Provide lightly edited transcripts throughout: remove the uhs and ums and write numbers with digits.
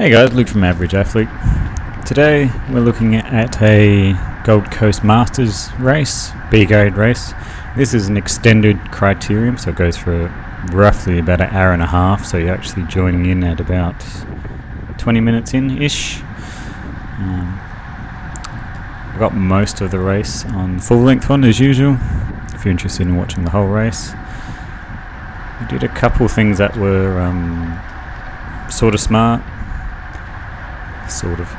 Hey guys, Luke from Average Athlete. Today we're looking at a Gold Coast Masters race, B grade race. This is an extended Criterium, so it goes for roughly about an hour and a half, so you're actually joining in at about 20 minutes in-ish. I've got most of the race on full length one as usual, if you're interested in watching the whole race. I did a couple things that were sort of smart. Sort of.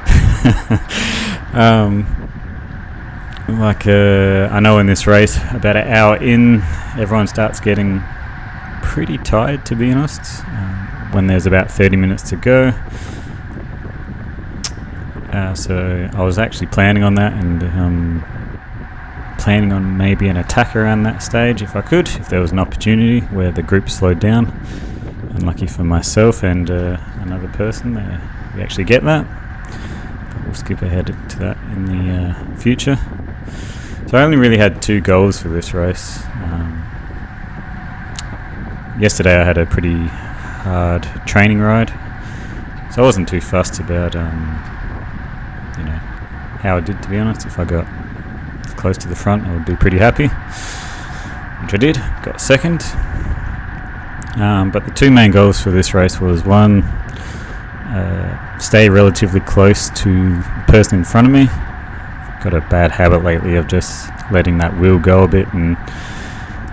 I know in this race, about an hour in, everyone starts getting pretty tired, to be honest, when there's about 30 minutes to go. So I was actually planning on that, and planning on maybe an attack around that stage if I could, if there was an opportunity where the group slowed down. Unlucky for myself and another person, we actually get that. But we'll skip ahead to that in the future. So I only really had two goals for this race. Yesterday I had a pretty hard training ride, so I wasn't too fussed about how I did, to be honest. If I got close to the front, I would be pretty happy, which I did. Got second. But the two main goals for this race was one, stay relatively close to the person in front of me. Got a bad habit lately of just letting that wheel go a bit and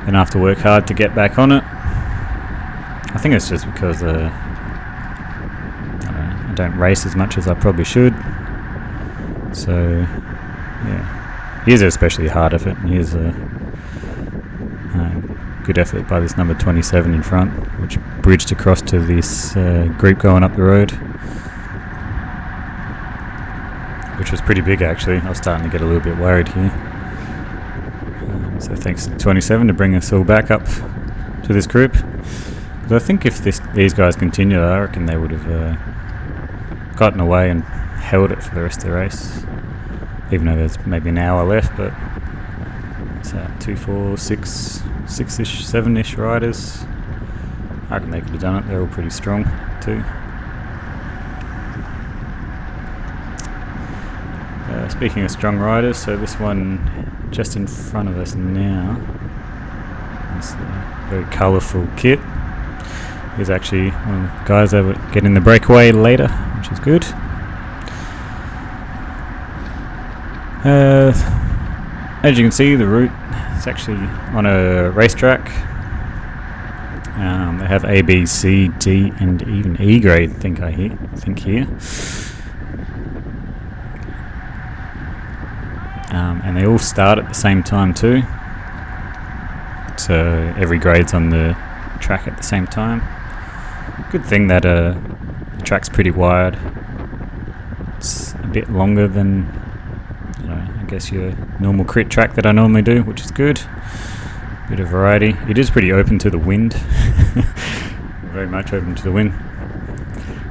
then I have to work hard to get back on it. I think it's just because I don't race as much as I probably should. So yeah, here's especially hard effort, and here's a good effort by this number 27 in front, which bridged across to this group going up the road, which was pretty big actually. I was starting to get a little bit worried here. So thanks to 27 to bring us all back up to this group. Because I think if these guys continued, I reckon they would have gotten away and held it for the rest of the race, even though there's maybe an hour left. But it's 2, 4, 6, 6-ish, 7-ish riders. I reckon they could have done it. They're all pretty strong too. Speaking of strong riders, so this one just in front of us now, this very colourful kit, is actually one of the guys that would get in the breakaway later, which is good. As you can see, the route is actually on a racetrack. They have A, B, C, D, and even E grade. I think here. And they all start at the same time too. So every grade's on the track at the same time. Good thing that the track's pretty wide. It's a bit longer than I guess your normal crit track that I normally do, which is good. Bit of variety. It is pretty open to the wind. Very much open to the wind.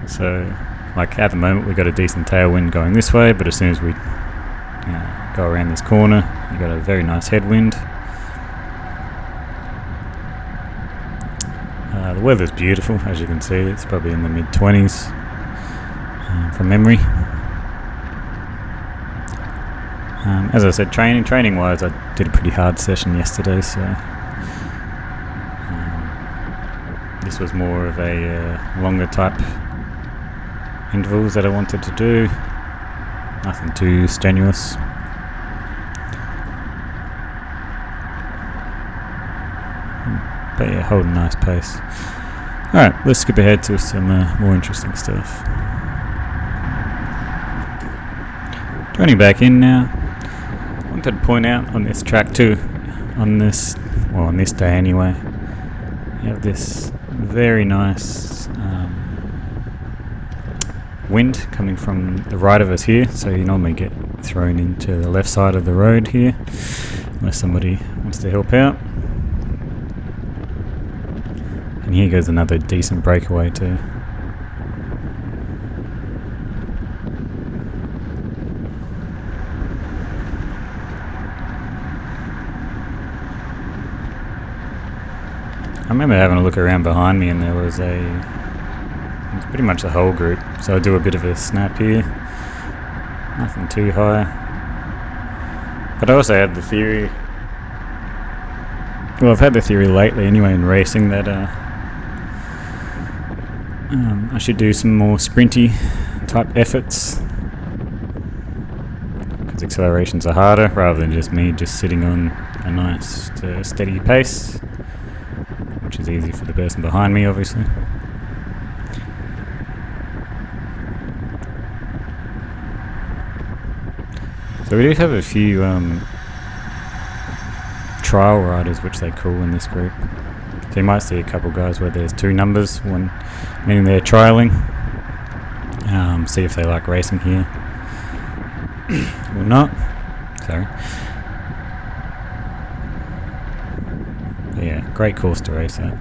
So, like at the moment, we've got a decent tailwind going this way, but as soon as we go around this corner, you've got a very nice headwind. The weather's beautiful, as you can see. It's probably in the mid-20s from memory. As I said, training-wise, I did a pretty hard session yesterday, so this was more of a longer type intervals that I wanted to do. Nothing too strenuous. But yeah, holding nice pace. Alright, let's skip ahead to some more interesting stuff. Turning back in now, I wanted to point out on this track too, on this day anyway, you have this very nice wind coming from the right of us here, so you normally get thrown into the left side of the road here, unless somebody wants to help out. And here goes another decent breakaway too. I remember having a look around behind me, and there was a It's pretty much the whole group. So I do a bit of a snap here. Nothing too high. But I also had the theory. Well, I've had the theory lately anyway in racing that I should do some more sprinty type efforts. Because accelerations are harder rather than just me just sitting on a nice steady pace. Which is easy for the person behind me, obviously. So we do have a few trial riders, which they call in this group. So you might see a couple guys where there's two numbers, one meaning they're trialing. See if they like racing here or not. Sorry. But yeah, great course to race at.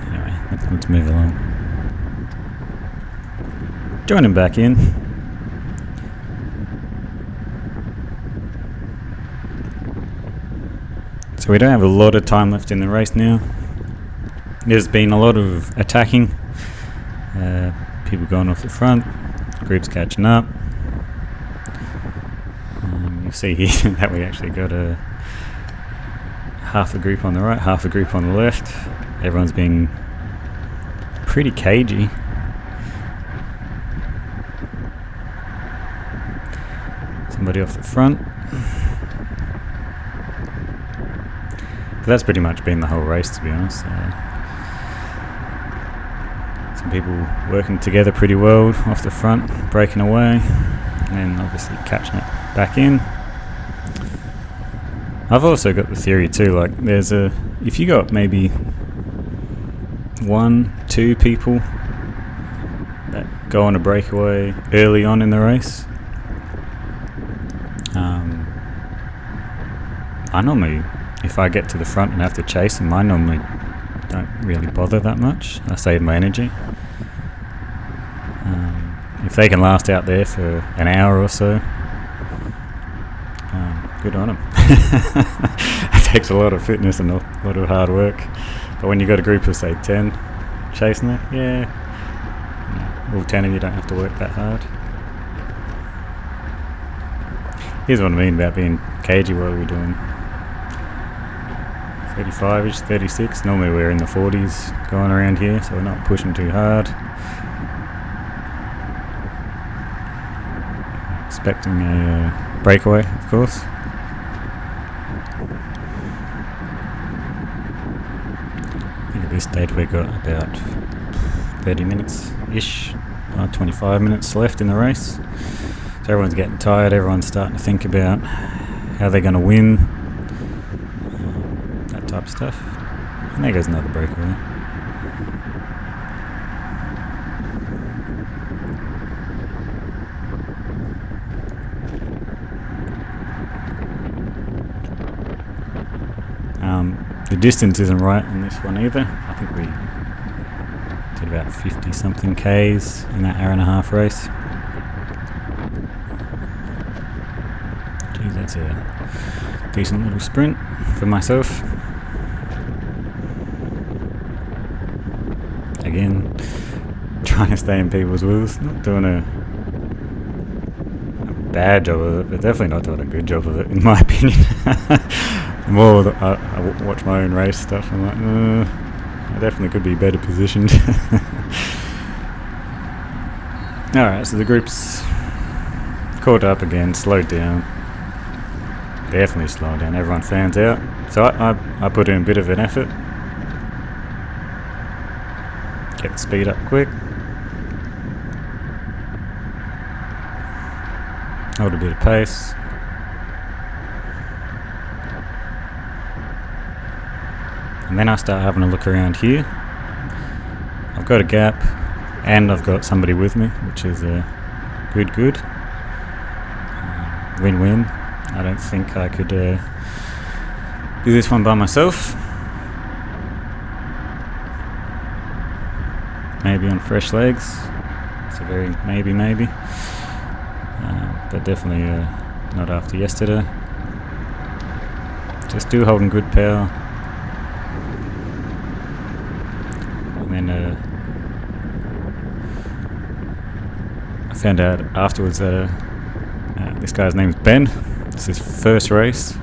Anyway, let's move along. Joining back in. So we don't have a lot of time left in the race now. There's been a lot of attacking. People going off the front. Groups catching up. You see here that we actually got half a group on the right, half a group on the left. Everyone's being pretty cagey. Somebody off the front. That's pretty much been the whole race, to be honest. Some people working together pretty well off the front, breaking away, and obviously catching it back in. I've also got the theory too, like if you got maybe 1-2 people that go on a breakaway early on in the race, I normally, if I get to the front and have to chase them, I normally don't really bother that much. I save my energy. If they can last out there for an hour or so, good on them. It takes a lot of fitness and a lot of hard work. But when you got a group of, say, 10 chasing it, yeah, all 10 of you don't have to work that hard. Here's what I mean about being cagey. What are we doing? 35-ish, 36. Normally we're in the 40s going around here, so we're not pushing too hard. Expecting a breakaway, of course. I think at this stage we've got about 30 minutes-ish, 25 minutes left in the race. So everyone's getting tired, everyone's starting to think about how they're going to win. Type of stuff. And there goes another breakaway. The distance isn't right on this one either. I think we did about 50 something Ks in that hour and a half race. Geez, that's a decent little sprint for myself. Again, trying to stay in people's wheels, not doing a bad job of it, but definitely not doing a good job of it, in my opinion. The more I watch my own race stuff, I'm like, I definitely could be better positioned. Alright, so the group's caught up again, slowed down. Definitely slowed down, everyone fans out. So I put in a bit of an effort. Get the speed up quick. Hold a bit of pace. And then I start having a look around here. I've got a gap and I've got somebody with me, which is good. Win-win. I don't think I could do this one by myself. Maybe on fresh legs. It's a very maybe. But definitely not after yesterday. Just still holding good power. And then found out afterwards that this guy's name is Ben. It's his first race.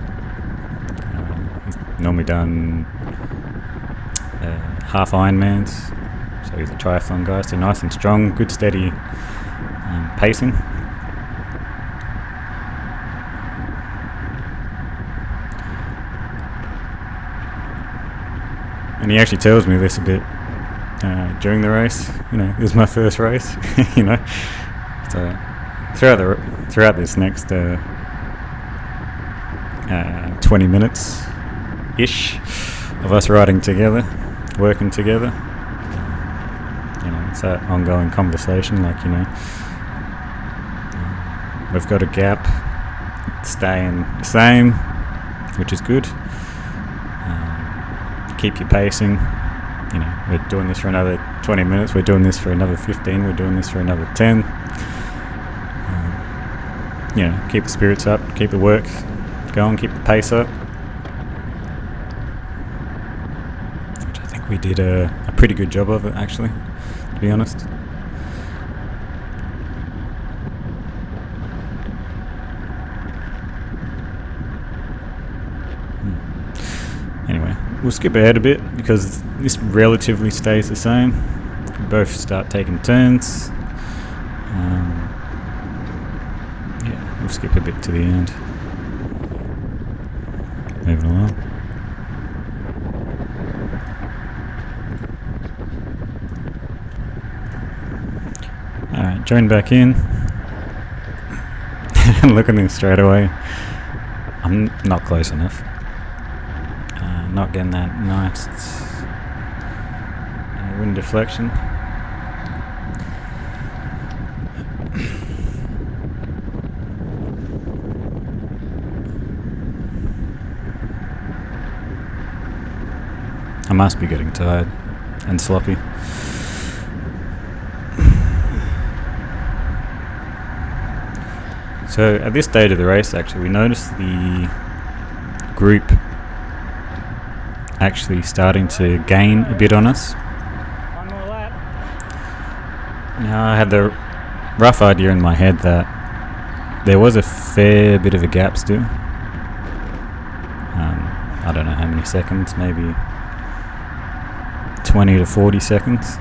He's normally done half Ironmans, so he's a triathlon guy, so nice and strong, good steady pacing. And he actually tells me this a bit during the race. You know, this is my first race. You know, so throughout this next 20 minutes ish of us riding together, working together. You know, it's that ongoing conversation. Like, you know, we've got a gap, staying the same, which is good. Keep your pacing. You know, we're doing this for another 20 minutes, we're doing this for another 15, we're doing this for another 10. You know, keep the spirits up, keep the work going, keep the pace up. Which I think we did a pretty good job of it, actually, to be honest. Anyway, we'll skip ahead a bit because this relatively stays the same. We both start taking turns. Yeah, we'll skip a bit to the end. Moving along. Alright, join back in. Look at him straight away. I'm not close enough. Not getting that nice wind deflection. I must be getting tired and sloppy. So at this stage of the race, actually, we noticed the group actually starting to gain a bit on us. One more lap. Now, I had the rough idea in my head that there was a fair bit of a gap still. I don't know how many seconds, maybe 20 to 40 seconds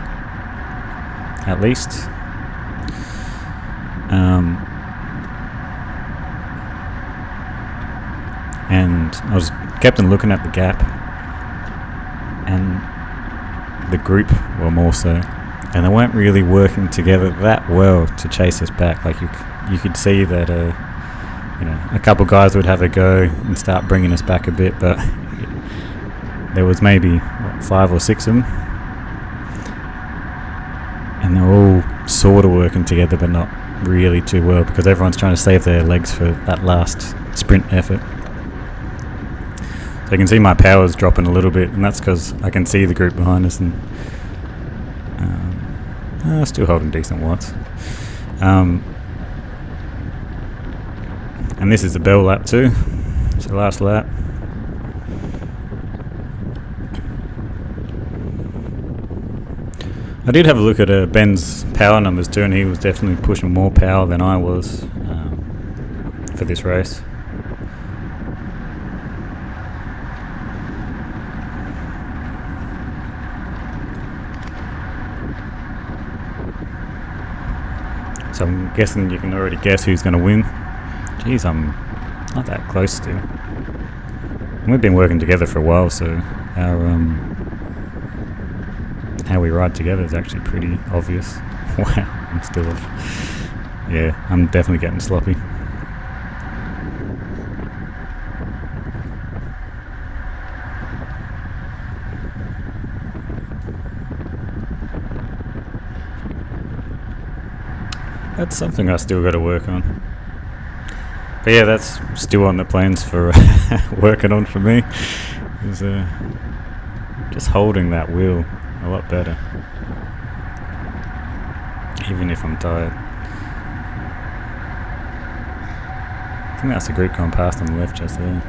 at least. And I was kept on looking at the gap, and the group were more so, and they weren't really working together that well to chase us back. Like you could see that you know, a couple guys would have a go and start bringing us back a bit, but there was maybe 5 or 6 of them, and they're all sort of working together but not really too well because everyone's trying to save their legs for that last sprint effort. So you can see my power's dropping a little bit, and that's because I can see the group behind us, and still holding decent watts. And this is the bell lap too, so last lap. I did have a look at Ben's power numbers too, and he was definitely pushing more power than I was for this race. So I'm guessing you can already guess who's going to win. Jeez, I'm not that close still. And we've been working together for a while, so our how we ride together is actually pretty obvious. Wow, I'm still off. Yeah, I'm definitely getting sloppy. That's something I still got to work on. But yeah, that's still on the plans for working on for me. Is just holding that wheel a lot better, even if I'm tired. I think that's the group going past on the left just there.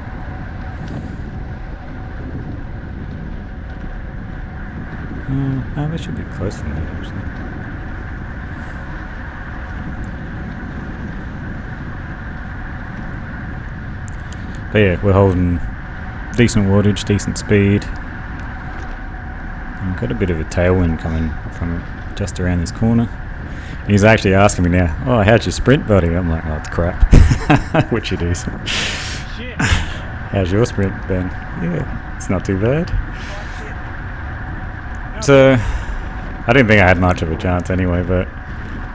No, they should be close to that actually. But yeah, we're holding decent wattage, decent speed. And we've got a bit of a tailwind coming from just around this corner. And he's actually asking me now, oh, how's your sprint, buddy? I'm like, oh, it's crap. Which it is. How's your sprint, Ben? Yeah, it's not too bad. So, I didn't think I had much of a chance anyway, but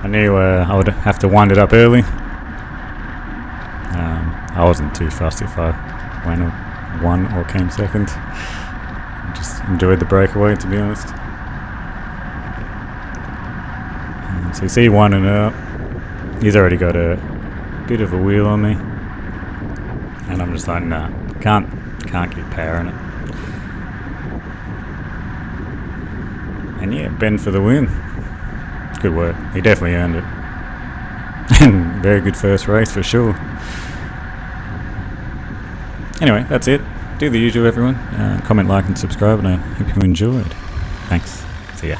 I knew I would have to wind it up early. I wasn't too fussed if I won or came second. I just enjoyed the breakaway, to be honest. So you see he winding it up. He's already got a bit of a wheel on me. And I'm just like, nah, can't keep powering it. And yeah, Ben for the win. Good work. He definitely earned it. And very good first race for sure. Anyway, that's it. Do the usual, everyone. Comment, like, and subscribe, and I hope you enjoyed. Thanks. See ya.